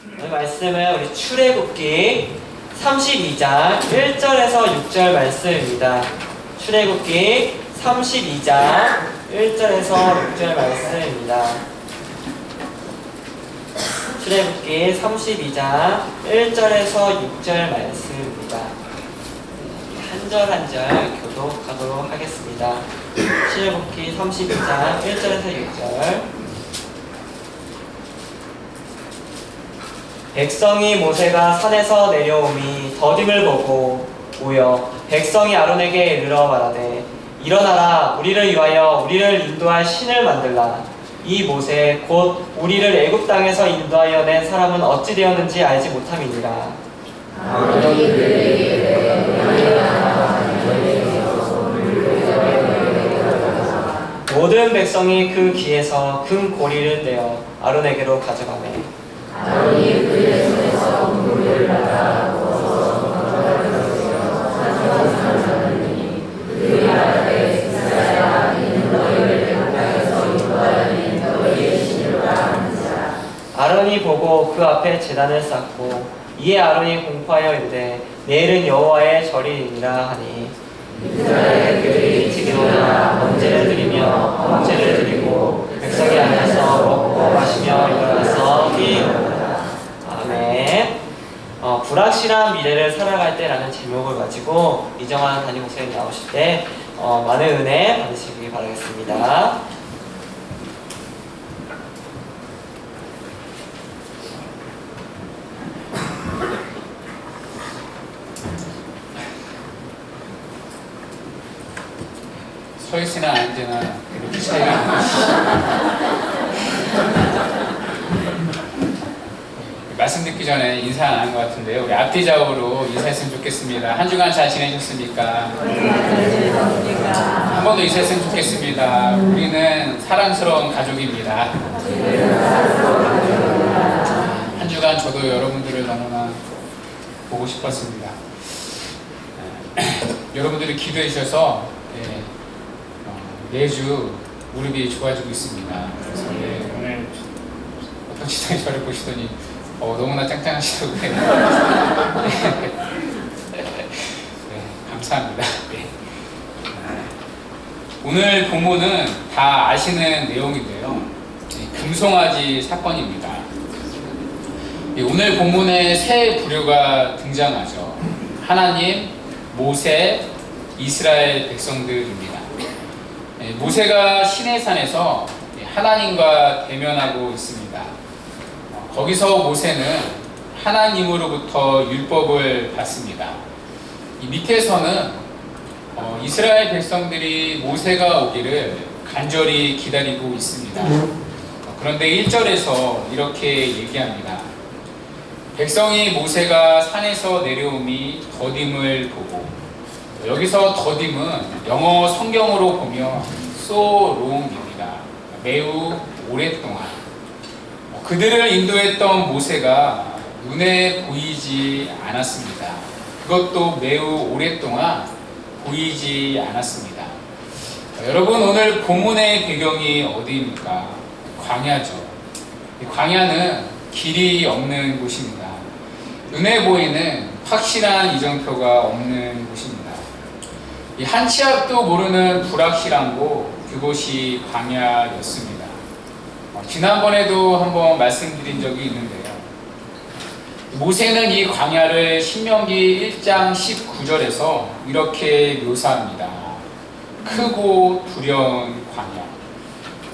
오늘 말씀은 우리 출애굽기 32장 1절에서 6절 말씀입니다. 출애굽기 32장 1절에서 6절 말씀입니다. 출애굽기 32장 1절에서 6절 말씀입니다. 한 절 한 절 교독하도록 하겠습니다. 출애굽기 32장 1절에서 6절. 백성이 모세가 산에서 내려오미 더딤을 보고 모여 백성이 아론에게 이르러 말하되 일어나라 우리를 위하여 우리를 인도할 신을 만들라. 이 모세 곧 우리를 애굽 땅에서 인도하여 낸 사람은 어찌 되었는지 알지 못함이니라. 모든 백성이 그 귀에서 금 고리를 떼어 아론에게로 가져가매 아론이 그의 손에서 물을 받아 부어서 사람이 그의 아들의 이스라엘아 이는 너희를 애굽 땅에서 인도하여 너희의 신이로다 하는지라. 아론이 보고 그 앞에 제단을 쌓고 이에 아론이 공포하여 이르되 내일은 여호와의 절이니라 하니 이스라엘들이 지금이나 번제를 드리며 번제를 드리고 백성이 앉아서 먹고 마시며 일어나서 뛰어오라. 아멘. 불확실한 미래를 살아갈 때라는 제목을 가지고 이정환 담임 목사님 나오실 때 많은 은혜 받으시기 바라겠습니다. 서 있으나 앉으나 이렇게 차이가 말씀 듣기 전에 인사 안 한 것 같은데요. 우리 앞뒤 좌우로 인사했으면 좋겠습니다. 한 주간 잘 지내셨습니까? 한 번 더 인사했으면 좋겠습니다. 우리는 사랑스러운 가족입니다. 한 주간 저도 여러분들을 너무나 보고 싶었습니다. 여러분들이 기도해 주셔서 매주 무릎이 좋아지고 있습니다. 그래서 오늘 어떤 지상이 저를 보시더니 너무나 짱짱하시다고 해요. 감사합니다. 오늘 본문은 다 아시는 내용인데요. 금송아지 사건입니다. 오늘 본문에 세 부류가 등장하죠. 하나님, 모세, 이스라엘 백성들입니다. 모세가 시내산에서 하나님과 대면하고 있습니다. 거기서 모세는 하나님으로부터 율법을 받습니다. 이 밑에서는 이스라엘 백성들이 모세가 오기를 간절히 기다리고 있습니다. 그런데 1절에서 이렇게 얘기합니다. 백성이 모세가 산에서 내려오미 더딤을 보고, 여기서 더딤은 영어 성경으로 보면 so long입니다. 매우 오랫동안. 그들을 인도했던 모세가 눈에 보이지 않았습니다. 그것도 매우 오랫동안 보이지 않았습니다. 여러분, 오늘 본문의 배경이 어디입니까? 광야죠. 광야는 길이 없는 곳입니다. 눈에 보이는 확실한 이정표가 없는 곳입니다. 한 치 앞도 모르는 불확실한 곳, 그곳이 광야였습니다. 지난번에도 한번 말씀드린 적이 있는데요. 모세는 이 광야를 신명기 1장 19절에서 이렇게 묘사합니다. 크고 두려운 광야.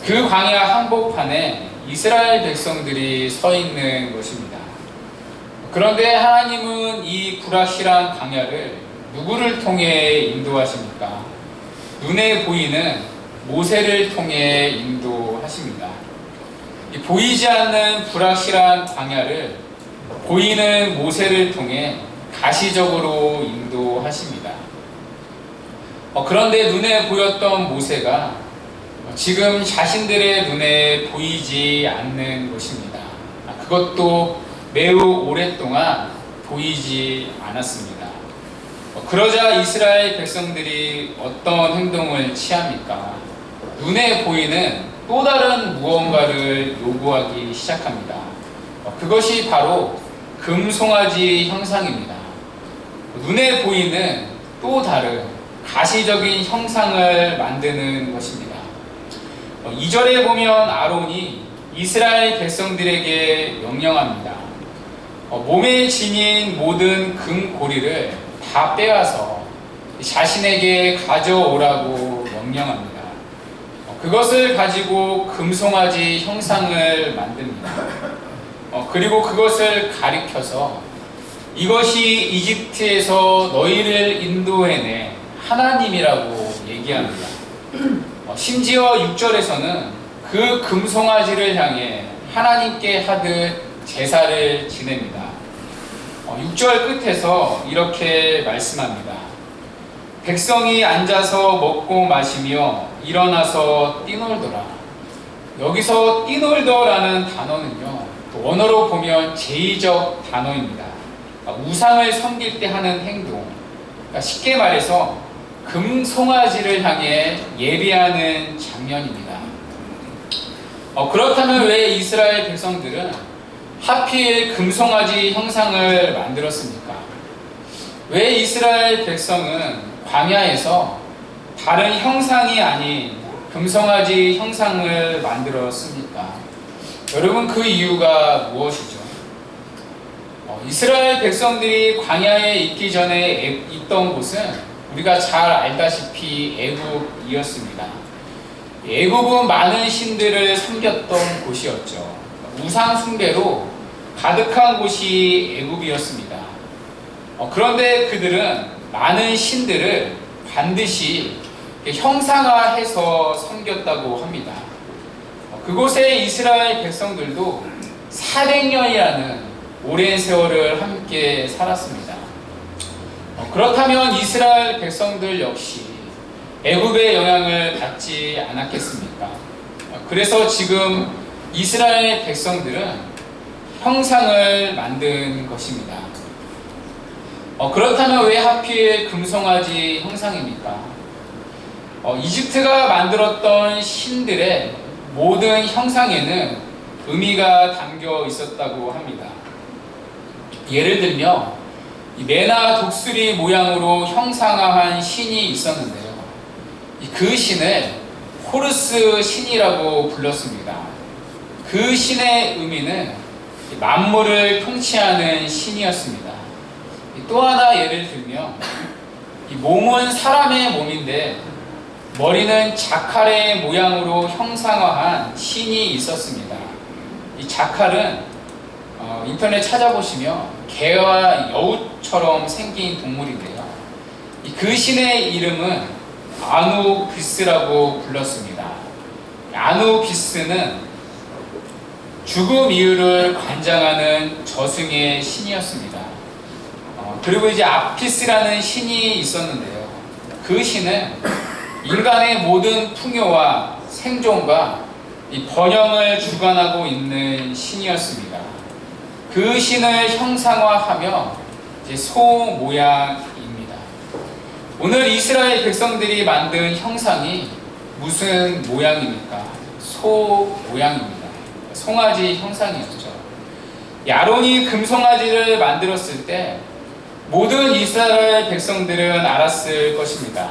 그 광야 한복판에 이스라엘 백성들이 서 있는 것입니다. 그런데 하나님은 이 불확실한 광야를 누구를 통해 인도하십니까? 눈에 보이는 모세를 통해 인도하십니다. 보이지 않는 불확실한 광야를 보이는 모세를 통해 가시적으로 인도하십니다. 그런데 눈에 보였던 모세가 지금 자신들의 눈에 보이지 않는 것입니다. 그것도 매우 오랫동안 보이지 않았습니다. 그러자 이스라엘 백성들이 어떤 행동을 취합니까? 눈에 보이는 또 다른 무언가를 요구하기 시작합니다. 그것이 바로 금송아지 형상입니다. 눈에 보이는 또 다른 가시적인 형상을 만드는 것입니다. 2절에 보면 아론이 이스라엘 백성들에게 명령합니다. 몸에 지닌 모든 금고리를 다 빼와서 자신에게 가져오라고 명령합니다. 그것을 가지고 금송아지 형상을 만듭니다. 그리고 그것을 가리켜서 이것이 이집트에서 너희를 인도해낸 하나님이라고 얘기합니다. 심지어 6절에서는 그 금송아지를 향해 하나님께 하듯 제사를 지냅니다. 6절 끝에서 이렇게 말씀합니다. 백성이 앉아서 먹고 마시며 일어나서 뛰놀더라. 여기서 뛰놀더라는 단어는요, 원어로 보면 제의적 단어입니다. 우상을 섬길 때 하는 행동, 쉽게 말해서 금송아지를 향해 예배하는 장면입니다. 그렇다면 왜 이스라엘 백성들은 하필 금송아지 형상을 만들었습니까? 왜 이스라엘 백성은 광야에서 다른 형상이 아닌 금송아지 형상을 만들었습니까? 여러분, 그 이유가 무엇이죠? 이스라엘 백성들이 광야에 있기 전에 있던 곳은 우리가 잘 알다시피 애굽이었습니다. 애굽은 많은 신들을 섬겼던 곳이었죠. 우상 숭배로 가득한 곳이 애굽이었습니다. 그런데 그들은 많은 신들을 반드시 형상화해서 섬겼다고 합니다. 그곳에 이스라엘 백성들도 400년이라는 오랜 세월을 함께 살았습니다. 그렇다면 이스라엘 백성들 역시 애굽의 영향을 받지 않았겠습니까? 그래서 지금 이스라엘 백성들은 형상을 만든 것입니다. 그렇다면 왜 하필 금송아지 형상입니까? 이집트가 만들었던 신들의 모든 형상에는 의미가 담겨 있었다고 합니다. 예를 들면 매나 독수리 모양으로 형상화한 신이 있었는데요. 그 신을 호르스 신이라고 불렀습니다. 그 신의 의미는 만물을 통치하는 신이었습니다. 또 하나 예를 들면 이 몸은 사람의 몸인데 머리는 자칼의 모양으로 형상화한 신이 있었습니다. 이 자칼은 인터넷 찾아보시면 개와 여우처럼 생긴 동물인데요. 그 신의 이름은 아누비스라고 불렀습니다. 아누비스는 죽음 이후를 관장하는 저승의 신이었습니다. 그리고 이제 아피스라는 신이 있었는데요. 그 신은 인간의 모든 풍요와 생존과 이 번영을 주관하고 있는 신이었습니다. 그 신을 형상화하며 이제 소 모양입니다. 오늘 이스라엘 백성들이 만든 형상이 무슨 모양입니까? 소 모양입니다. 송아지 형상이었죠. 아론이 금송아지를 만들었을 때 모든 이스라엘 백성들은 알았을 것입니다.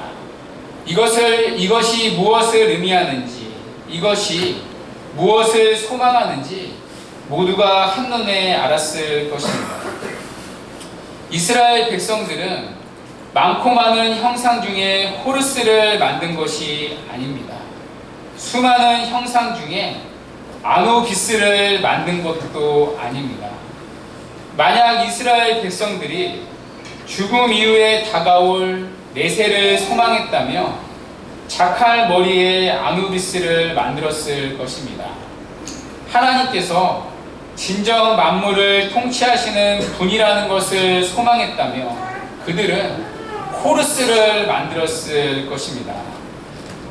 이것이 무엇을 의미하는지, 이것이 무엇을 소망하는지 모두가 한눈에 알았을 것입니다. 이스라엘 백성들은 많고 많은 형상 중에 호르스를 만든 것이 아닙니다. 수많은 형상 중에 아누비스를 만든 것도 아닙니다. 만약 이스라엘 백성들이 죽음 이후에 다가올 내세를 소망했다며 자칼 머리에 아누비스를 만들었을 것입니다. 하나님께서 진정 만물을 통치하시는 분이라는 것을 소망했다며 그들은 호르스를 만들었을 것입니다.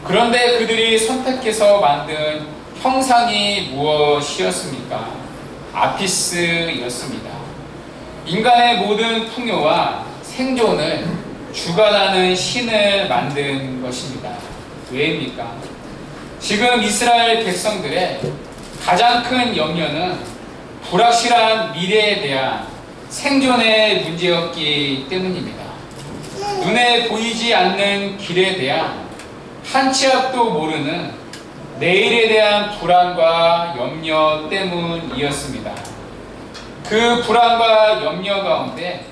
그런데 그들이 선택해서 만든 형상이 무엇이었습니까? 아피스였습니다. 인간의 모든 풍요와 생존을 주관하는 신을 만든 것입니다. 왜입니까? 지금 이스라엘 백성들의 가장 큰 염려는 불확실한 미래에 대한 생존의 문제였기 때문입니다. 눈에 보이지 않는 길에 대한 한 치 앞도 모르는 내일에 대한 불안과 염려 때문이었습니다. 그 불안과 염려 가운데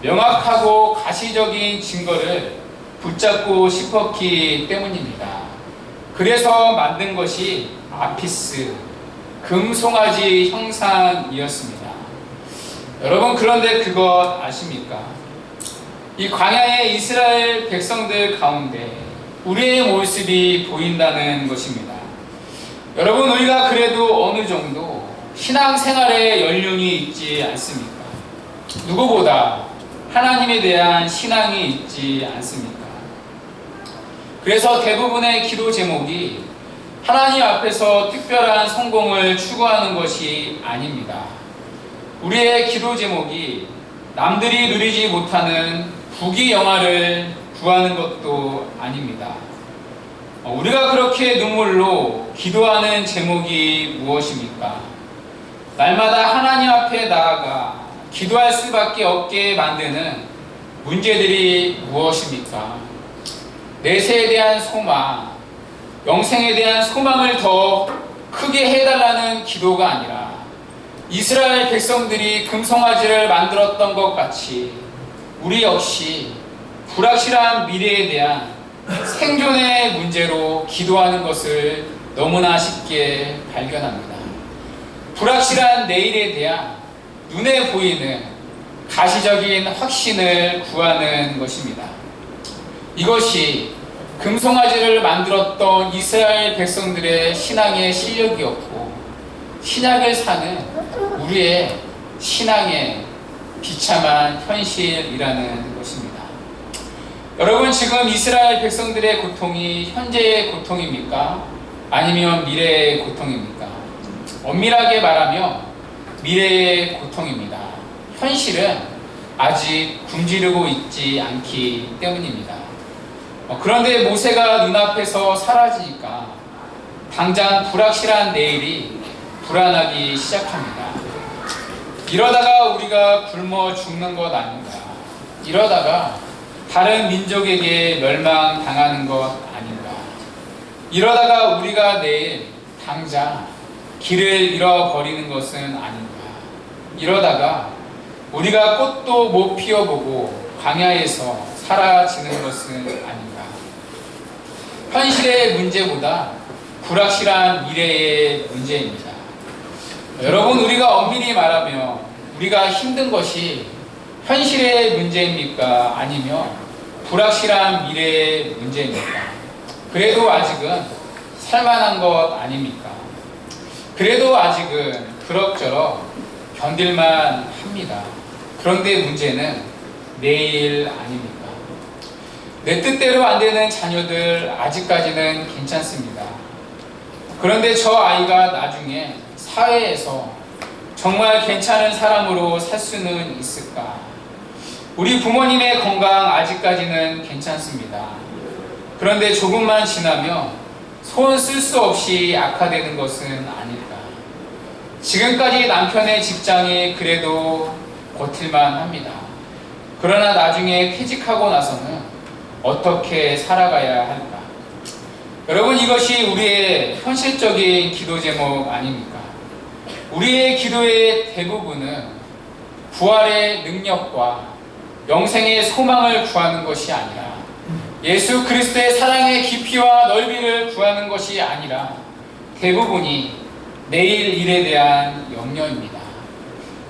명확하고 가시적인 증거를 붙잡고 싶었기 때문입니다. 그래서 만든 것이 아피스, 금송아지 형상이었습니다. 여러분, 그런데 그것 아십니까? 이 광야의 이스라엘 백성들 가운데 우리의 모습이 보인다는 것입니다. 여러분, 우리가 그래도 어느 정도 신앙생활에 연륜이 있지 않습니까? 누구보다 하나님에 대한 신앙이 있지 않습니까? 그래서 대부분의 기도 제목이 하나님 앞에서 특별한 성공을 추구하는 것이 아닙니다. 우리의 기도 제목이 남들이 누리지 못하는 부귀영화를 구하는 것도 아닙니다. 우리가 그렇게 눈물로 기도하는 제목이 무엇입니까? 날마다 하나님 앞에 나아가 기도할 수밖에 없게 만드는 문제들이 무엇입니까? 내세에 대한 소망, 영생에 대한 소망을 더 크게 해달라는 기도가 아니라 이스라엘 백성들이 금송아지를 만들었던 것 같이 우리 역시 불확실한 미래에 대한 생존의 문제로 기도하는 것을 너무나 쉽게 발견합니다. 불확실한 내일에 대한 눈에 보이는 가시적인 확신을 구하는 것입니다. 이것이 금송아지를 만들었던 이스라엘 백성들의 신앙의 실력이었고 신약을 사는 우리의 신앙의 비참한 현실이라는 것입니다. 여러분, 지금 이스라엘 백성들의 고통이 현재의 고통입니까? 아니면 미래의 고통입니까? 엄밀하게 말하면 미래의 고통입니다. 현실은 아직 굶주리고 있지 않기 때문입니다. 그런데 모세가 눈앞에서 사라지니까 당장 불확실한 내일이 불안하기 시작합니다. 이러다가 우리가 굶어 죽는 것 아닌가? 이러다가 다른 민족에게 멸망당하는 것 아닌가? 이러다가 우리가 내일 당장 길을 잃어버리는 것은 아닌가? 이러다가 우리가 꽃도 못 피워보고 광야에서 사라지는 것은 아닌가? 현실의 문제보다 불확실한 미래의 문제입니다. 여러분, 우리가 엄밀히 말하면 우리가 힘든 것이 현실의 문제입니까? 아니면 불확실한 미래의 문제입니까? 그래도 아직은 살만한 것 아닙니까? 그래도 아직은 그럭저럭 견딜만 합니다. 그런데 문제는 내일 아닙니까? 내 뜻대로 안 되는 자녀들 아직까지는 괜찮습니다. 그런데 저 아이가 나중에 사회에서 정말 괜찮은 사람으로 살 수는 있을까? 우리 부모님의 건강 아직까지는 괜찮습니다. 그런데 조금만 지나면 손 쓸 수 없이 악화되는 것은 아닐까? 지금까지 남편의 직장이 그래도 버틸만 합니다. 그러나 나중에 퇴직하고 나서는 어떻게 살아가야 할까? 여러분, 이것이 우리의 현실적인 기도 제목 아닙니까? 우리의 기도의 대부분은 부활의 능력과 영생의 소망을 구하는 것이 아니라 예수 그리스도의 사랑의 깊이와 넓이를 구하는 것이 아니라 대부분이 내일 일에 대한 염려입니다.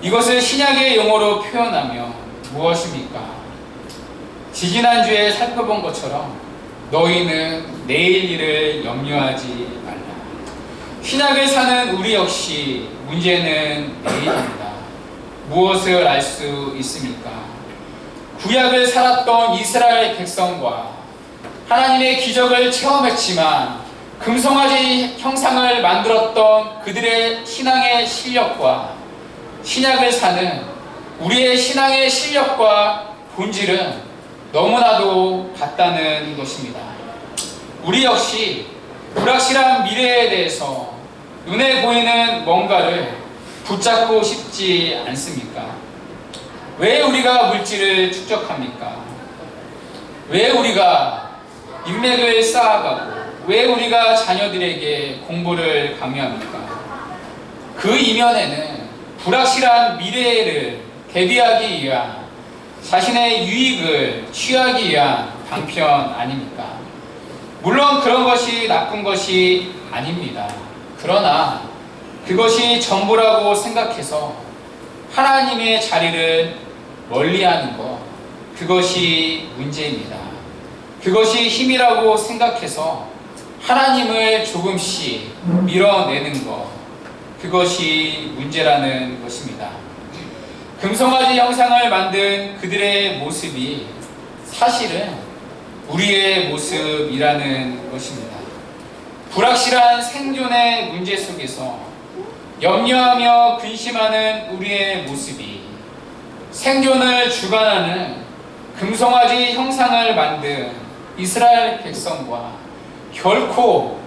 이것을 신약의 용어로 표현하면 무엇입니까? 지지난주에 살펴본 것처럼 너희는 내일 일을 염려하지 말라. 신약을 사는 우리 역시 문제는 내일입니다. 무엇을 알 수 있습니까? 구약을 살았던 이스라엘 백성과 하나님의 기적을 체험했지만 금송아지 형상을 만들었던 그들의 신앙의 실력과 신약을 사는 우리의 신앙의 실력과 본질은 너무나도 같다는 것입니다. 우리 역시 불확실한 미래에 대해서 눈에 보이는 뭔가를 붙잡고 싶지 않습니까? 왜 우리가 물질을 축적합니까? 왜 우리가 인맥을 쌓아가고 왜 우리가 자녀들에게 공부를 강요합니까? 그 이면에는 불확실한 미래를 대비하기 위한 자신의 유익을 취하기 위한 방편 아닙니까? 물론 그런 것이 나쁜 것이 아닙니다. 그러나 그것이 전부라고 생각해서 하나님의 자리를 멀리하는 것, 그것이 문제입니다. 그것이 힘이라고 생각해서 하나님을 조금씩 밀어내는 것, 그것이 문제라는 것입니다. 금송아지 형상을 만든 그들의 모습이 사실은 우리의 모습이라는 것입니다. 불확실한 생존의 문제 속에서 염려하며 근심하는 우리의 모습이 생존을 주관하는 금송아지 형상을 만든 이스라엘 백성과 결코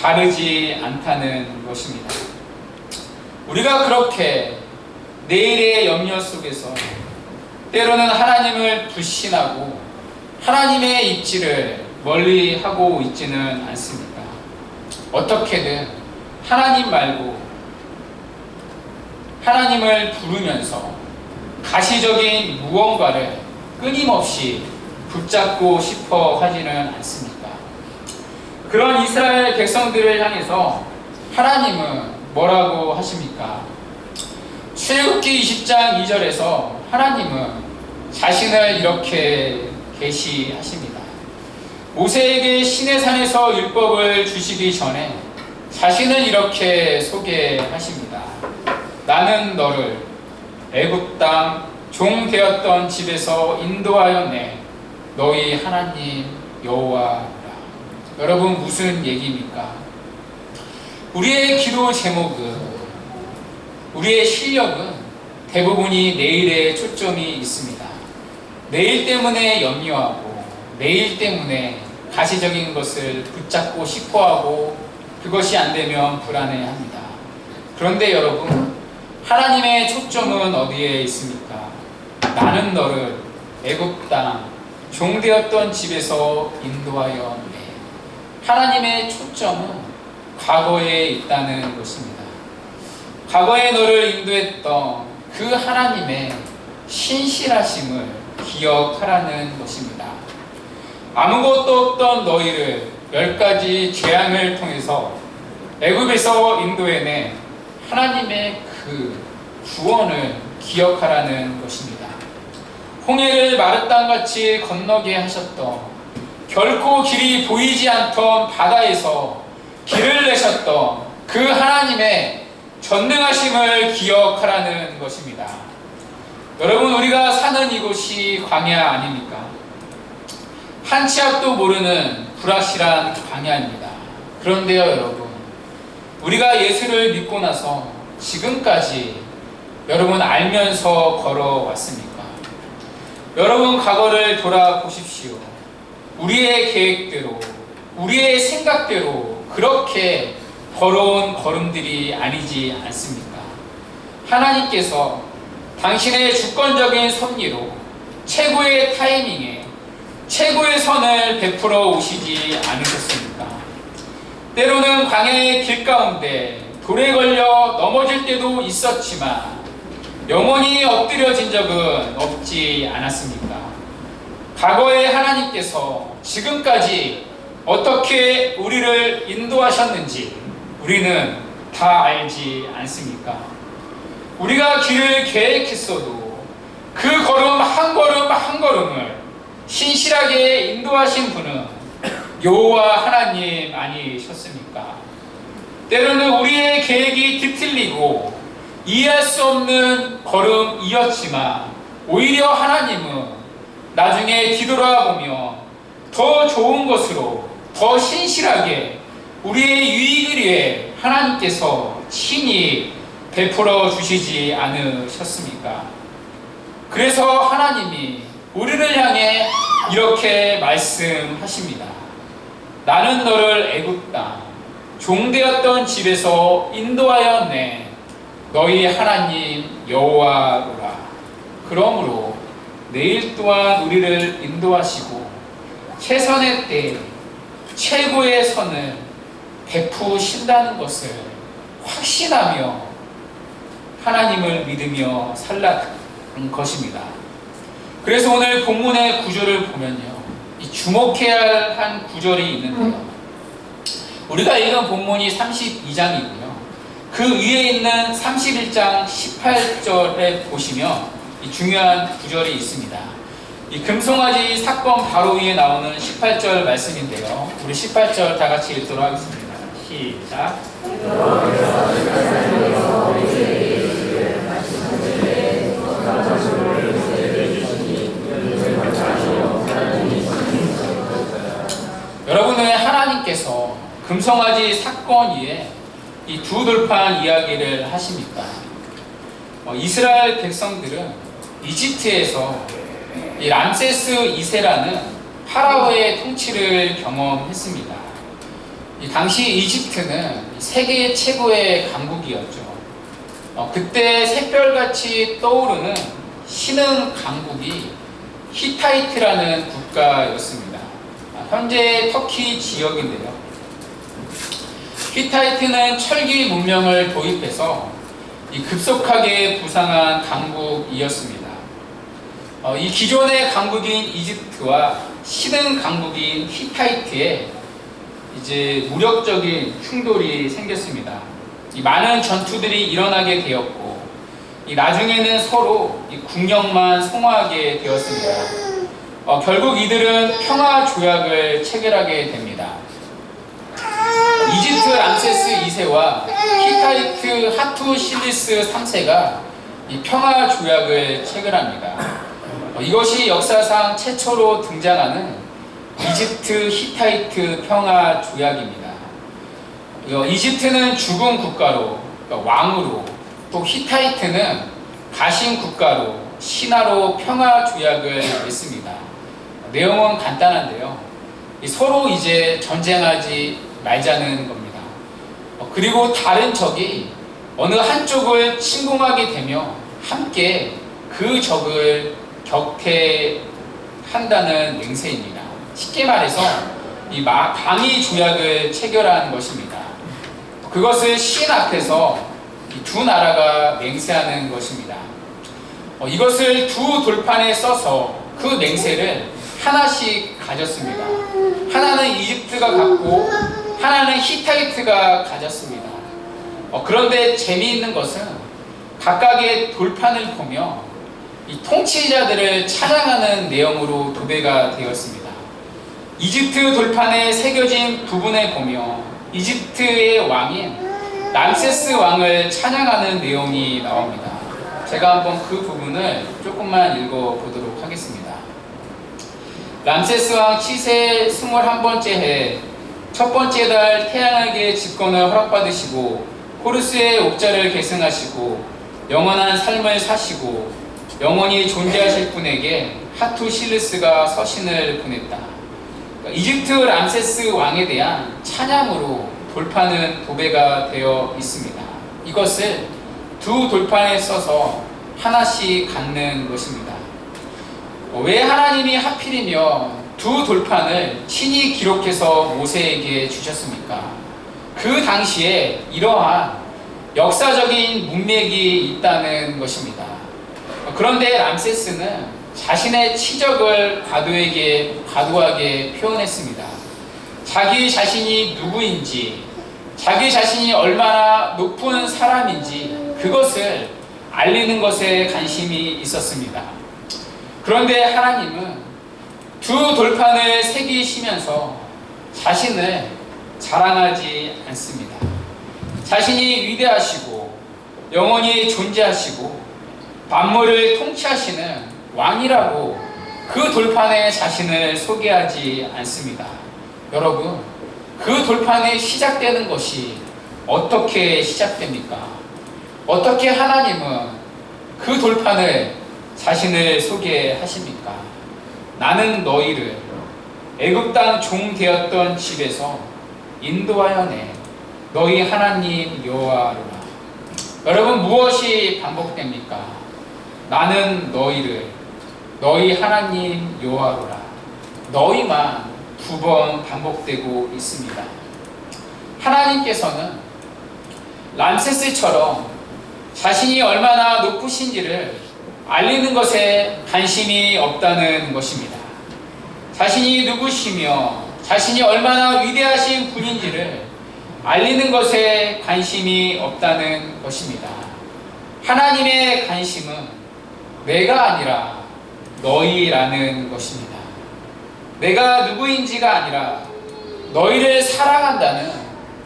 다르지 않다는 것입니다. 우리가 그렇게 내일의 염려 속에서 때로는 하나님을 불신하고 하나님의 입지를 멀리하고 있지는 않습니까? 어떻게든 하나님 말고 하나님을 부르면서 가시적인 무언가를 끊임없이 붙잡고 싶어 하지는 않습니까? 그런 이스라엘 백성들을 향해서 하나님은 뭐라고 하십니까? 출애굽기 20장 2절에서 하나님은 자신을 이렇게 계시하십니다. 모세에게 시내산에서 율법을 주시기 전에 자신은 이렇게 소개하십니다. 나는 너를 애굽 땅 종 되었던 집에서 인도하여 내 너희 하나님 여호와라. 여러분 무슨 얘기입니까? 우리의 기도 제목은, 우리의 실력은 대부분이 내일에 초점이 있습니다. 내일 때문에 염려하고 내일 때문에 가시적인 것을 붙잡고 싶어하고 그것이 안 되면 불안해합니다. 그런데 여러분, 하나님의 초점은 어디에 있습니까? 나는 너를 애굽 땅 종되었던 집에서 인도하여 내. 하나님의 초점은 과거에 있다는 것입니다. 과거에 너를 인도했던 그 하나님의 신실하심을 기억하라는 것입니다. 아무것도 없던 너희를 10가지 재앙을 통해서 애굽에서 인도해내 하나님의 그 구원을 기억하라는 것입니다. 홍해를 마르땅같이 건너게 하셨던, 결코 길이 보이지 않던 바다에서 길을 내셨던 그 하나님의 전능하심을 기억하라는 것입니다. 여러분, 우리가 사는 이곳이 광야 아닙니까? 한 치 앞도 모르는 불확실한 광야입니다. 그런데요, 여러분, 우리가 예수를 믿고 나서 지금까지 여러분 알면서 걸어왔습니까? 여러분 과거를 돌아보십시오. 우리의 계획대로, 우리의 생각대로 그렇게 걸어온 걸음들이 아니지 않습니까? 하나님께서 당신의 주권적인 섭리로 최고의 타이밍에 최고의 선을 베풀어 오시지 않으셨습니까? 때로는 광야의 길 가운데 돌에 걸려 넘어질 때도 있었지만 영원히 엎드려진 적은 없지 않았습니까? 과거에 하나님께서 지금까지 어떻게 우리를 인도하셨는지 우리는 다 알지 않습니까? 우리가 길을 계획했어도 그 걸음 한 걸음 한 걸음을 신실하게 인도하신 분은 여호와 하나님 아니셨습니까? 때로는 우리의 계획이 뒤틀리고 이해할 수 없는 걸음이었지만 오히려 하나님은 나중에 뒤돌아보면 더 좋은 것으로 더 신실하게 우리의 유익을 위해 하나님께서 친히 베풀어 주시지 않으셨습니까? 그래서 하나님이 우리를 향해 이렇게 말씀하십니다. 나는 너를 애굽 땅 종되었던 집에서 인도하여 내 너희 하나님 여호와로라. 그러므로 내일 또한 우리를 인도하시고 최선의 때 최고의 선을 베푸신다는 것을 확신하며 하나님을 믿으며 살라는 것입니다. 그래서 오늘 본문의 구절을 보면요, 이 주목해야 할 구절이 있는데요, 우리가 읽은 본문이 32장이고요 그 위에 있는 31장 18절에 보시면 이 중요한 구절이 있습니다. 이 금송아지 사건 바로 위에 나오는 18절 말씀인데요, 우리 18절 다 같이 읽도록 하겠습니다. 시작. 여러분의 하나님께서 금송아지 사건 위에 이 두 돌판 이야기를 하십니까? 이스라엘 백성들은 이집트에서 이 람세스 2세라는 파라오의 통치를 경험했습니다. 이 당시 이집트는 세계 최고의 강국이었죠. 그때 샛별같이 떠오르는 신흥 강국이 히타이트라는 국가였습니다. 현재 터키 지역인데요, 히타이트는 철기 문명을 도입해서 급속하게 부상한 강국이었습니다. 이 기존의 강국인 이집트와 신흥 강국인 히타이트에 이제 무력적인 충돌이 생겼습니다. 많은 전투들이 일어나게 되었고, 나중에는 서로 국력만 소모하게 되었습니다. 결국 이들은 평화 조약을 체결하게 됩니다. 이집트 람세스 2세와 히타이트 하투실리스 3세가 이 평화 조약을 체결합니다. 이것이 역사상 최초로 등장하는 이집트 히타이트 평화 조약입니다. 이집트는 죽은 국가로, 왕으로, 또 히타이트는 가신 국가로, 신하로 평화 조약을 맺습니다. 내용은 간단한데요, 서로 이제 전쟁하지 말자는 겁니다. 그리고 다른 적이 어느 한쪽을 침공하게 되며 함께 그 적을 격퇴한다는 맹세입니다. 쉽게 말해서 이 방위 조약을 체결한 것입니다. 그것을 신 앞에서 이 두 나라가 맹세하는 것입니다. 이것을 두 돌판에 써서 그 맹세를 하나씩 가졌습니다. 하나는 이집트가 갖고 하나는 히타이트가 가졌습니다. 그런데 재미있는 것은 각각의 돌판을 보며 이 통치자들을 찬양하는 내용으로 도배가 되었습니다. 이집트 돌판에 새겨진 부분에 보며 이집트의 왕인 람세스 왕을 찬양하는 내용이 나옵니다. 제가 한번 그 부분을 조금만 읽어보도록 하겠습니다. 람세스 왕 치세 21번째 해 첫 번째 달 태양에게 집권을 허락받으시고 호르스의 옥자를 계승하시고 영원한 삶을 사시고 영원히 존재하실 분에게 하투실리스가 서신을 보냈다. 이집트 람세스 왕에 대한 찬양으로 돌판은 도배가 되어 있습니다. 이것을 두 돌판에 써서 하나씩 갖는 것입니다. 왜 하나님이 하필이며 두 돌판을 친히 기록해서 모세에게 주셨습니까? 그 당시에 이러한 역사적인 문맥이 있다는 것입니다. 그런데 람세스는 자신의 치적을 과도하게 표현했습니다. 자기 자신이 누구인지, 자기 자신이 얼마나 높은 사람인지 그것을 알리는 것에 관심이 있었습니다. 그런데 하나님은 두 돌판을 새기시면서 자신을 자랑하지 않습니다. 자신이 위대하시고 영원히 존재하시고 만물을 통치하시는 왕이라고 그 돌판에 자신을 소개하지 않습니다. 여러분, 그 돌판에 시작되는 것이 어떻게 시작됩니까? 어떻게 하나님은 그 돌판을 자신을 소개하십니까? 나는 너희를 애굽 땅 종 되었던 집에서 인도하여 내 너희 하나님 여호와로라. 여러분, 무엇이 반복됩니까? 나는 너희를 너희 하나님 여호와로라. 너희만 2번 반복되고 있습니다. 하나님께서는 람세스처럼 자신이 얼마나 높으신지를 알리는 것에 관심이 없다는 것입니다. 자신이 누구시며 자신이 얼마나 위대하신 분인지를 알리는 것에 관심이 없다는 것입니다. 하나님의 관심은 내가 아니라 너희라는 것입니다. 내가 누구인지가 아니라 너희를 사랑한다는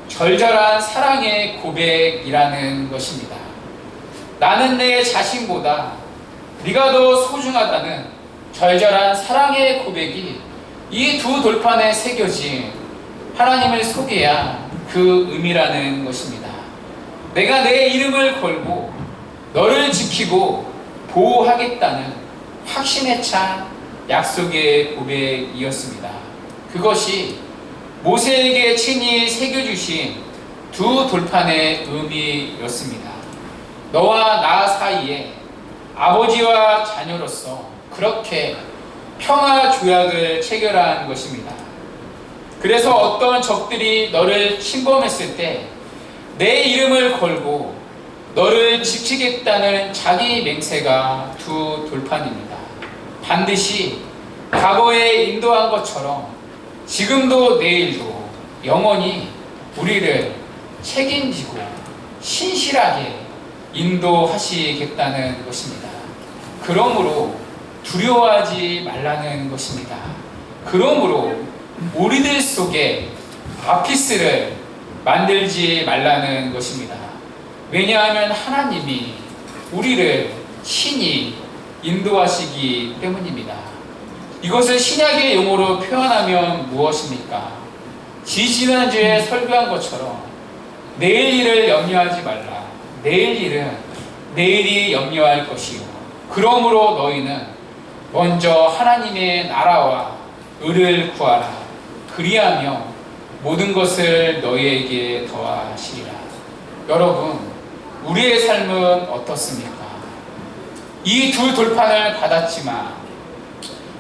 절절한 사랑의 고백이라는 것입니다. 나는 내 자신보다 네가 더 소중하다는 절절한 사랑의 고백이 이 2 돌판에 새겨진 하나님을 소개한 그 의미라는 것입니다. 내가 내 이름을 걸고 너를 지키고 보호하겠다는 확신에 찬 약속의 고백이었습니다. 그것이 모세에게 친히 새겨주신 2 돌판의 의미였습니다. 너와 나 사이에 아버지와 자녀로서 그렇게 평화 조약을 체결한 것입니다. 그래서 어떤 적들이 너를 침범했을 때 내 이름을 걸고 너를 지키겠다는 자기 맹세가 2 돌판입니다. 반드시 과거에 인도한 것처럼 지금도 내일도 영원히 우리를 책임지고 신실하게 인도하시겠다는 것입니다. 그러므로 두려워하지 말라는 것입니다. 그러므로 우리들 속에 아피스를 만들지 말라는 것입니다. 왜냐하면 하나님이 우리를 친히 인도하시기 때문입니다. 이것을 신약의 용어로 표현하면 무엇입니까? 지지난주에 설교한 것처럼 내일 일을 염려하지 말라. 내일 일은 내일이 염려할 것이요. 그러므로 너희는 먼저 하나님의 나라와 의를 구하라. 그리하며 모든 것을 너희에게 더하시리라. 여러분, 우리의 삶은 어떻습니까? 이 2 돌판을 받았지만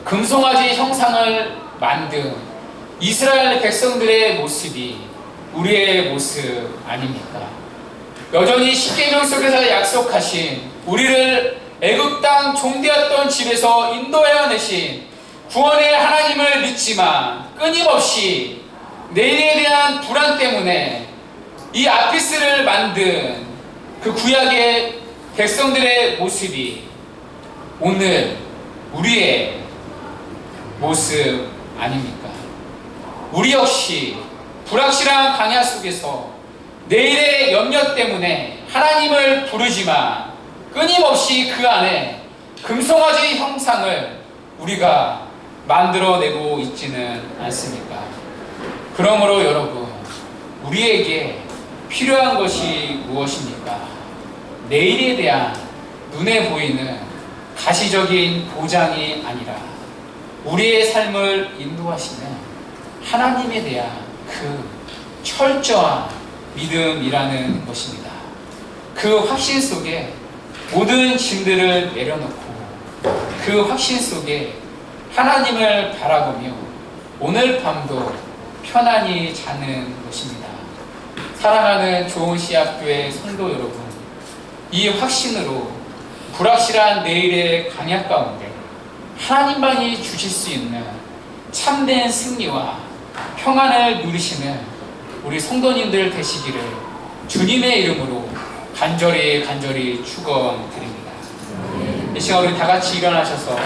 금송아지 형상을 만든 이스라엘 백성들의 모습이 우리의 모습 아닙니까? 여전히 십계명 속에서 약속하신 우리를 애굽 땅 종되었던 집에서 인도해내신 구원의 하나님을 믿지만 끊임없이 내일에 대한 불안 때문에 이 아피스를 만든 그 구약의 백성들의 모습이 오늘 우리의 모습 아닙니까? 우리 역시 불확실한 광야 속에서 내일의 염려 때문에 하나님을 부르지만 끊임없이 그 안에 금송아지 형상을 우리가 만들어내고 있지는 않습니까? 그러므로 여러분, 우리에게 필요한 것이 무엇입니까? 내일에 대한 눈에 보이는 가시적인 보장이 아니라 우리의 삶을 인도하시는 하나님에 대한 그 철저한 믿음이라는 것입니다. 그 확신 속에 모든 짐들을 내려놓고 그 확신 속에 하나님을 바라보며 오늘 밤도 편안히 자는 것입니다. 사랑하는 좋은 씨앗교회 성도 여러분, 이 확신으로 불확실한 내일의 강약 가운데 하나님만이 주실 수 있는 참된 승리와 평안을 누리시는 우리 성도님들 되시기를 주님의 이름으로 간절히 축원드립니다. 이 시간 우리 다 같이 일어나셔서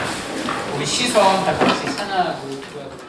우리 시선 다 같이 찬양하고 기도하도록